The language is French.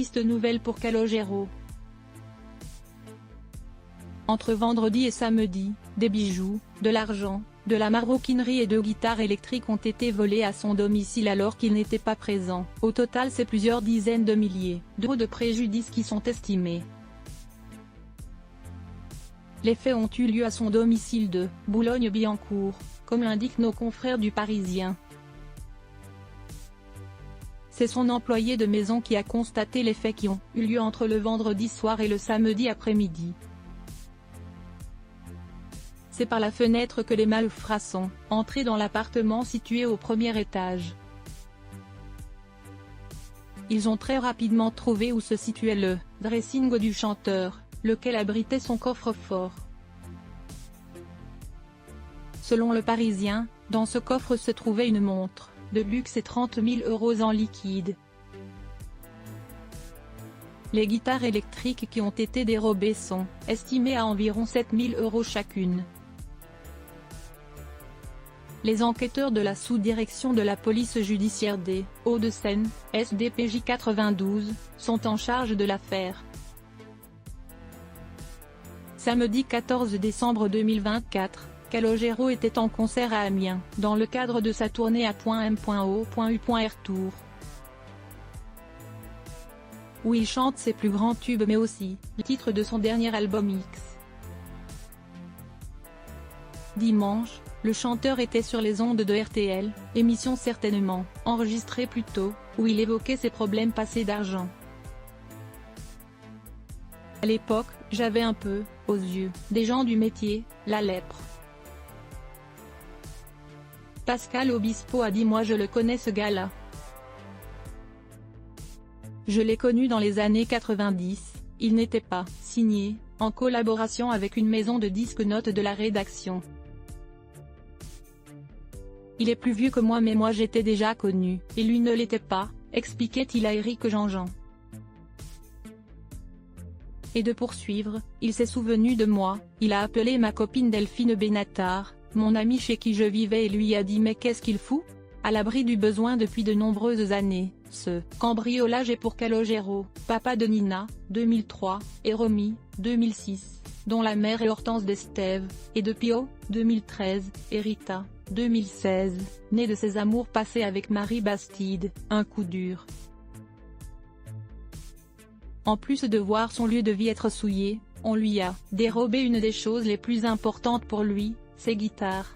triste nouvelle pour Calogero. Entre vendredi et samedi, des bijoux, de l'argent, de la maroquinerie et deux guitares électriques ont été volés à son domicile alors qu'il n'était pas présent. Au total, c'est plusieurs dizaines de milliers d'euros de préjudice qui sont estimés. Les faits ont eu lieu à son domicile de Boulogne-Billancourt, comme l'indiquent nos confrères du Parisien. C'est son employé de maison qui a constaté les faits qui ont eu lieu entre le vendredi soir et le samedi après-midi. C'est par la fenêtre que les malfrats sont entrés dans l'appartement situé au premier étage. Ils ont très rapidement trouvé où se situait le dressing du chanteur, lequel abritait son coffre-fort. Selon le Parisien, dans ce coffre se trouvait une montre de luxe et 30 000 € en liquide. Les guitares électriques qui ont été dérobées sont estimées à environ 7 000 € chacune. Les enquêteurs de la sous-direction de la police judiciaire des Hauts-de-Seine, SDPJ 92, sont en charge de l'affaire. Samedi 14 décembre 2024, Calogero était en concert à Amiens, dans le cadre de sa tournée à .m.o.u.r Tour, où il chante ses plus grands tubes mais aussi le titre de son dernier album X. Dimanche, le chanteur était sur les ondes de RTL, émission certainement enregistrée plus tôt, où il évoquait ses problèmes passés d'argent. À l'époque, j'avais un peu, aux yeux des gens du métier, la lèpre. Pascal Obispo a dit: moi je le connais ce gars-là. Je l'ai connu dans les années 90, il n'était pas signé, en collaboration avec une maison de disques notes de la rédaction. Il est plus vieux que moi mais moi j'étais déjà connu, et lui ne l'était pas, expliquait-il à Éric Jean-Jean. Et de poursuivre, il s'est souvenu de moi, il a appelé ma copine Delphine Benatar, mon amie chez qui je vivais et lui a dit: mais qu'est-ce qu'il fout ? À l'abri du besoin depuis de nombreuses années, ce cambriolage est pour Calogero, papa de Nina, 2003, et Romy, 2006, dont la mère est Hortense d'Estève, et de Pio, 2013, et Rita, 2016, née de ses amours passés avec Marie Bastide, un coup dur. En plus de voir son lieu de vie être souillé, on lui a dérobé une des choses les plus importantes pour lui, ses guitares.